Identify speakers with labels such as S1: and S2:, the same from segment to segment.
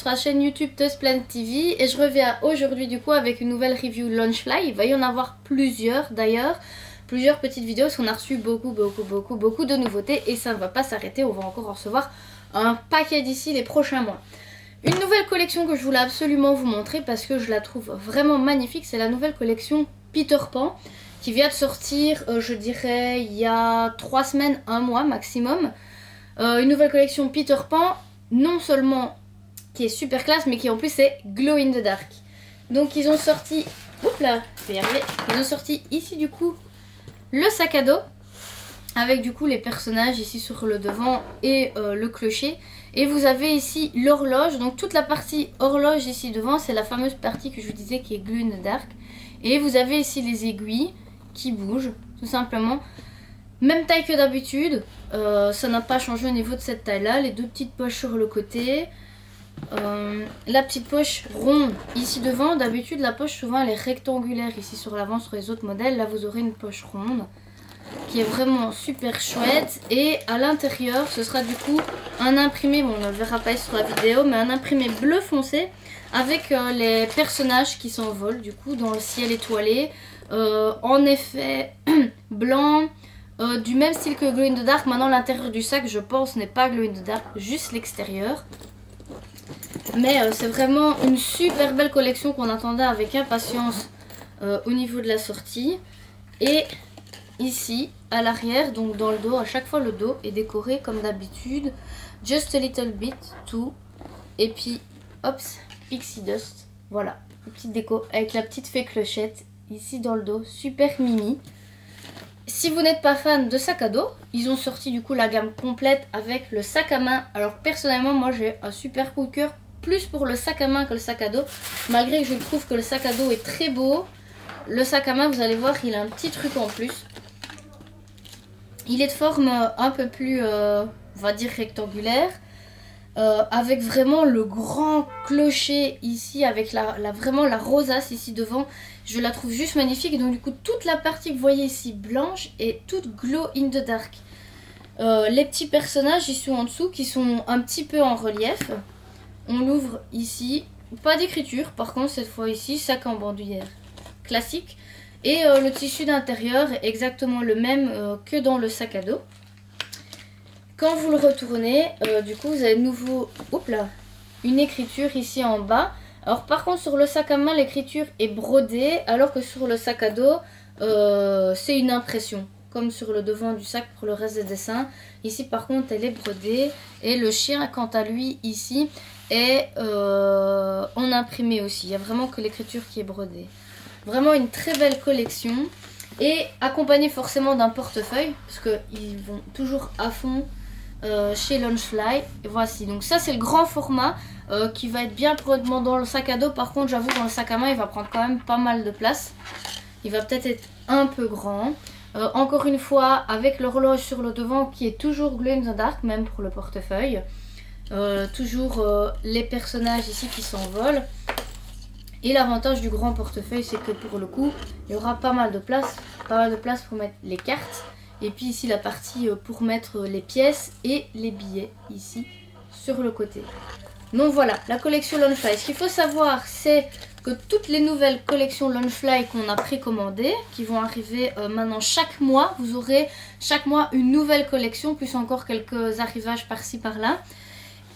S1: sur la chaîne YouTube Toys Planet TV et je reviens aujourd'hui du coup avec une nouvelle review Launchfly. Il va y en avoir plusieurs d'ailleurs, plusieurs petites vidéos parce qu'on a reçu beaucoup de nouveautés et ça ne va pas s'arrêter, on va encore en recevoir un paquet d'ici les prochains mois. Une nouvelle collection que je voulais absolument vous montrer parce que je la trouve vraiment magnifique, c'est la nouvelle collection Peter Pan qui vient de sortir, je dirais, il y a 3 semaines, 1 mois maximum. Une nouvelle collection Peter Pan, non seulement qui est super classe, mais qui en plus est glow in the dark. Donc ils ont sorti, oups là, je vais y arriver. Ils ont sorti ici du coup le sac à dos, avec du coup les personnages ici sur le devant et le clocher. Et vous avez ici l'horloge, donc toute la partie horloge ici devant, c'est la fameuse partie que je vous disais qui est glow in the dark. Et vous avez ici les aiguilles qui bougent, tout simplement. Même taille que d'habitude, ça n'a pas changé au niveau de cette taille là. Les deux petites poches sur le côté, la petite poche ronde ici devant. D'habitude la poche souvent elle est rectangulaire ici sur l'avant sur les autres modèles. Là vous aurez une poche ronde qui est vraiment super chouette. Et à l'intérieur ce sera du coup un imprimé, bon on ne le verra pas sur la vidéo, mais un imprimé bleu foncé avec les personnages qui s'envolent du coup dans le ciel étoilé, en effet blanc, du même style que Glow in the Dark. Maintenant l'intérieur du sac je pense n'est pas Glow in the Dark, juste l'extérieur. Mais c'est vraiment une super belle collection qu'on attendait avec impatience au niveau de la sortie. Et ici à l'arrière, donc dans le dos, à chaque fois le dos est décoré comme d'habitude, just a little bit too. Et puis hop, pixie dust, voilà, une petite déco avec la petite fée clochette ici dans le dos, super mimi. Si vous n'êtes pas fan de sac à dos, ils ont sorti du coup la gamme complète avec le sac à main. Alors personnellement moi j'ai un super coup de cœur plus pour le sac à main que le sac à dos, malgré que je trouve que le sac à dos est très beau. Le sac à main, vous allez voir, il a un petit truc en plus. Il est de forme un peu plus, on va dire rectangulaire, avec vraiment le grand clocher ici, avec vraiment la rosace ici devant. Je la trouve juste magnifique. Et donc du coup toute la partie que vous voyez ici blanche est toute glow in the dark. Les petits personnages ici en dessous qui sont un petit peu en relief. On l'ouvre ici, pas d'écriture par contre cette fois ici, sac en bandoulière classique. Et le tissu d'intérieur est exactement le même que dans le sac à dos. Quand vous le retournez, du coup vous avez de nouveau, oups là, une écriture ici en bas. Alors par contre sur le sac à main l'écriture est brodée, alors que sur le sac à dos c'est une impression, comme sur le devant du sac pour le reste des dessins. Ici par contre elle est brodée, et le chien quant à lui ici est en imprimé aussi. Il n'y a vraiment que l'écriture qui est brodée. Vraiment une très belle collection, et accompagnée forcément d'un portefeuille parce qu'ils vont toujours à fond chez Launchfly. Et voici, donc ça c'est le grand format qui va être bien probablement dans le sac à dos. Par contre j'avoue dans le sac à main il va prendre quand même pas mal de place, il va peut-être être un peu grand. Encore une fois avec l'horloge sur le devant qui est toujours glow in the dark, même pour le portefeuille. Toujours les personnages ici qui s'envolent. Et l'avantage du grand portefeuille c'est que pour le coup il y aura pas mal de place pour mettre les cartes. Et puis ici la partie pour mettre les pièces et les billets ici sur le côté. Donc voilà la collection Launchfly. Ce qu'il faut savoir c'est que toutes les nouvelles collections Launchfly qu'on a précommandées, qui vont arriver maintenant chaque mois, vous aurez chaque mois une nouvelle collection, plus encore quelques arrivages par-ci par-là.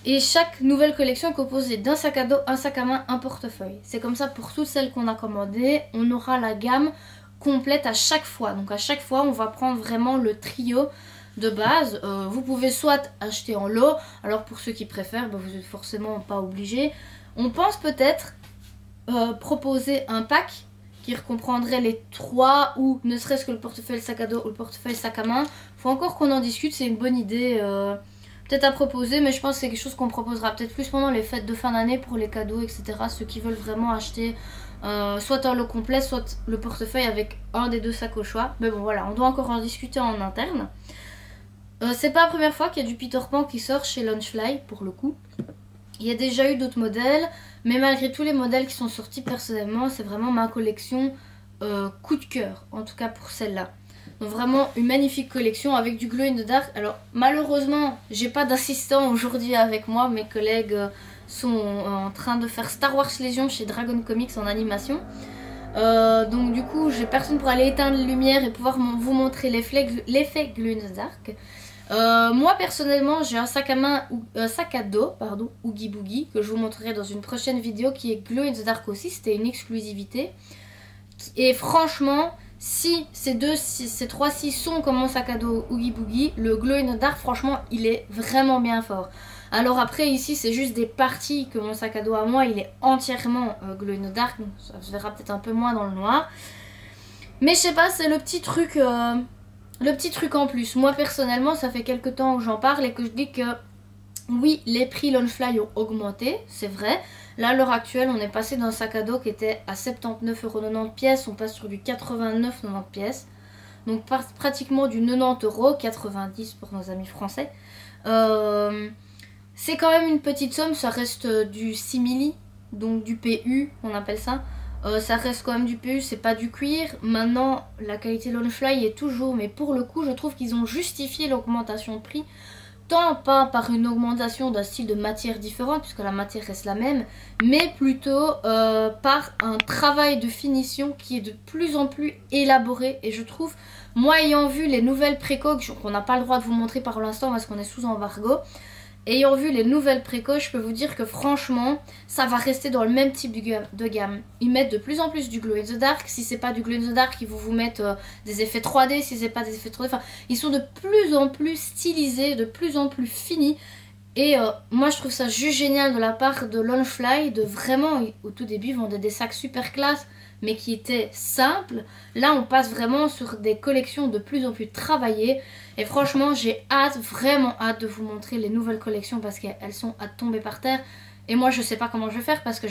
S1: Et chaque nouvelle collection est composée d'un sac à dos, un sac à main, un portefeuille. C'est comme ça pour toutes celles qu'on a commandées. On aura la gamme complète à chaque fois. Donc à chaque fois, on va prendre vraiment le trio de base. Vous pouvez soit acheter en lot. Alors pour ceux qui préfèrent, vous n'êtes forcément pas obligés. On pense peut-être proposer un pack qui comprendrait les 3, ou ne serait-ce que le portefeuille sac à dos ou le portefeuille sac à main. Il faut encore qu'on en discute, c'est une bonne idée. Peut-être à proposer, mais je pense que c'est quelque chose qu'on proposera peut-être plus pendant les fêtes de fin d'année pour les cadeaux, etc. Ceux qui veulent vraiment acheter soit un lot complet, soit le portefeuille avec un des deux sacs au choix. Mais bon voilà, on doit encore en discuter en interne. C'est pas la première fois qu'il y a du Peter Pan qui sort chez Launchfly pour le coup. Il y a déjà eu d'autres modèles, mais malgré tous les modèles qui sont sortis, personnellement c'est vraiment ma collection coup de cœur, en tout cas pour celle-là. Donc vraiment une magnifique collection avec du glow in the dark. Alors malheureusement j'ai pas d'assistant aujourd'hui avec moi, mes collègues sont en train de faire Star Wars Légion chez Dragon Comics en animation. Donc du coup j'ai personne pour aller éteindre les lumières et pouvoir vous montrer l'effet Glow in the Dark. Moi personnellement j'ai un sac à dos pardon, Oogie Boogie, que je vous montrerai dans une prochaine vidéo, qui est Glow in the Dark aussi. C'était une exclusivité et franchement si ces trois-ci sont comme mon sac à dos Oogie Boogie, le Glow in the Dark franchement il est vraiment bien fort. Alors après ici c'est juste des parties que mon sac à dos à moi il est entièrement Glow in the Dark, donc ça se verra peut-être un peu moins dans le noir. Mais je sais pas, c'est le petit truc en plus. Moi personnellement ça fait quelques temps que j'en parle et que je dis que oui, les prix Launchfly ont augmenté, c'est vrai. Là à l'heure actuelle on est passé d'un sac à dos qui était à 79,90 € pièces, on passe sur du 89,90 pièces. Donc pratiquement du 90 €, 90 pour nos amis français. C'est quand même une petite somme, ça reste du simili, donc du PU on appelle ça. Ça reste quand même du PU, c'est pas du cuir. Maintenant la qualité Launchfly est toujours, mais pour le coup je trouve qu'ils ont justifié l'augmentation de prix. Tant pas par une augmentation d'un style de matière différente, puisque la matière reste la même, mais plutôt par un travail de finition qui est de plus en plus élaboré. Et je trouve, moi ayant vu les nouvelles préco, qu'on n'a pas le droit de vous montrer par l'instant parce qu'on est sous embargo, ayant vu les nouvelles préco, je peux vous dire que franchement, ça va rester dans le même type de gamme. Ils mettent de plus en plus du Glow in the Dark. Si c'est pas du Glow in the Dark, ils vont vous mettre des effets 3D. Si c'est pas des effets 3D, enfin, ils sont de plus en plus stylisés, de plus en plus finis. Et moi, je trouve ça juste génial de la part de Launchfly de vraiment, au tout début, vendre des sacs super classe, mais qui étaient simples. Là, on passe vraiment sur des collections de plus en plus travaillées. Et franchement, j'ai hâte, vraiment hâte de vous montrer les nouvelles collections parce qu'elles sont à tomber par terre. Et moi, je sais pas comment je vais faire parce que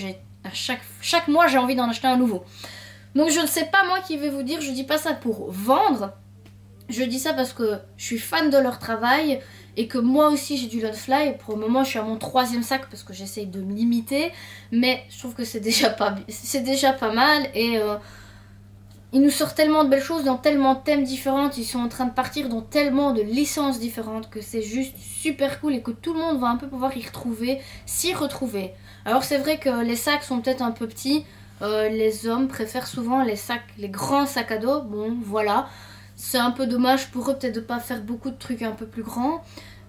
S1: chaque mois, j'ai envie d'en acheter un nouveau. Donc, je ne sais pas moi qui vais vous dire, je dis pas ça pour vendre. Je dis ça parce que je suis fan de leur travail et que moi aussi j'ai du Launchfly. Pour le moment je suis à mon 3e sac parce que j'essaye de me limiter, mais je trouve que c'est déjà pas mal. Et ils nous sortent tellement de belles choses dans tellement de thèmes différents. Ils sont en train de partir dans tellement de licences différentes que c'est juste super cool et que tout le monde va un peu pouvoir s'y retrouver. Alors c'est vrai que les sacs sont peut-être un peu petits. Les hommes préfèrent souvent les grands sacs à dos. Bon voilà. C'est un peu dommage pour eux peut-être de pas faire beaucoup de trucs un peu plus grands.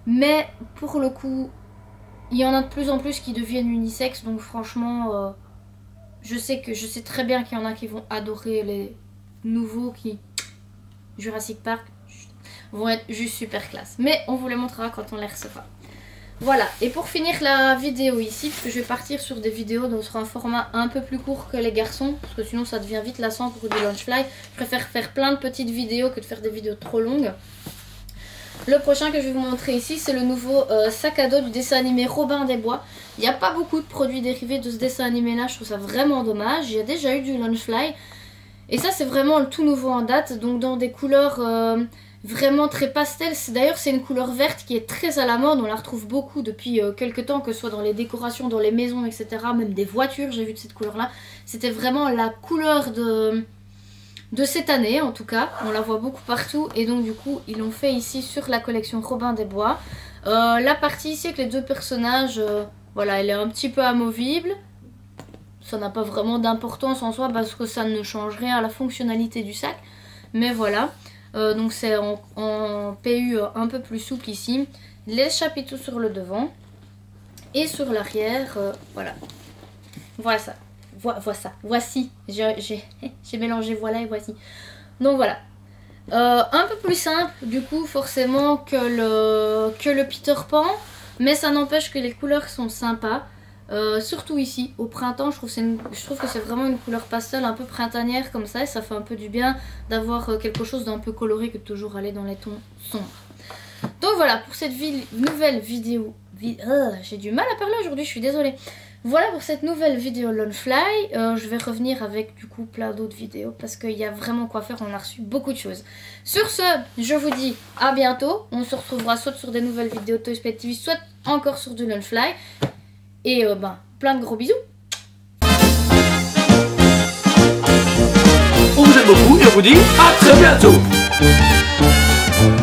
S1: Mais pour le coup, il y en a de plus en plus qui deviennent unisex. Donc franchement, je sais très bien qu'il y en a qui vont adorer les nouveaux qui... Jurassic Park vont être juste super classe. Mais on vous les montrera quand on les recevra. Voilà, et pour finir la vidéo ici, parce que je vais partir sur des vidéos donc sur un format un peu plus court que les garçons, parce que sinon ça devient vite lassant pour du Launchfly. Je préfère faire plein de petites vidéos que de faire des vidéos trop longues. Le prochain que je vais vous montrer ici, c'est le nouveau sac à dos du dessin animé Robin des Bois. Il n'y a pas beaucoup de produits dérivés de ce dessin animé là, je trouve ça vraiment dommage. Il y a déjà eu du Launchfly, et ça c'est vraiment le tout nouveau en date, donc dans des couleurs... vraiment très pastel. D'ailleurs c'est une couleur verte qui est très à la mode, on la retrouve beaucoup depuis quelques temps, que ce soit dans les décorations, dans les maisons, etc. Même des voitures, j'ai vu de cette couleur là. C'était vraiment la couleur de cette année en tout cas, on la voit beaucoup partout. Et donc du coup ils l'ont fait ici sur la collection Robin des Bois. La partie ici avec les deux personnages, voilà, elle est un petit peu amovible. Ça n'a pas vraiment d'importance en soi parce que ça ne change rien à la fonctionnalité du sac, mais voilà. Donc c'est en PU un peu plus souple ici. Les chapiteaux sur le devant. Et sur l'arrière, voilà. Voilà ça. Voici. J'ai mélangé voilà et voici. Donc voilà. Un peu plus simple du coup forcément que le Peter Pan. Mais ça n'empêche que les couleurs sont sympas. Surtout ici au printemps, je trouve que c'est vraiment une couleur pastel un peu printanière comme ça, et ça fait un peu du bien d'avoir quelque chose d'un peu coloré que de toujours aller dans les tons sombres. Donc voilà pour cette nouvelle vidéo. J'ai du mal à parler aujourd'hui, je suis désolée. Voilà pour cette nouvelle vidéo Launchfly. Je vais revenir avec du coup plein d'autres vidéos parce qu'il y a vraiment quoi faire, on a reçu beaucoup de choses. Sur ce, je vous dis à bientôt. On se retrouvera soit sur des nouvelles vidéos Toys Pet TV, soit encore sur du Launchfly. Et plein de gros bisous.
S2: On vous aime beaucoup et on vous dit à très bientôt.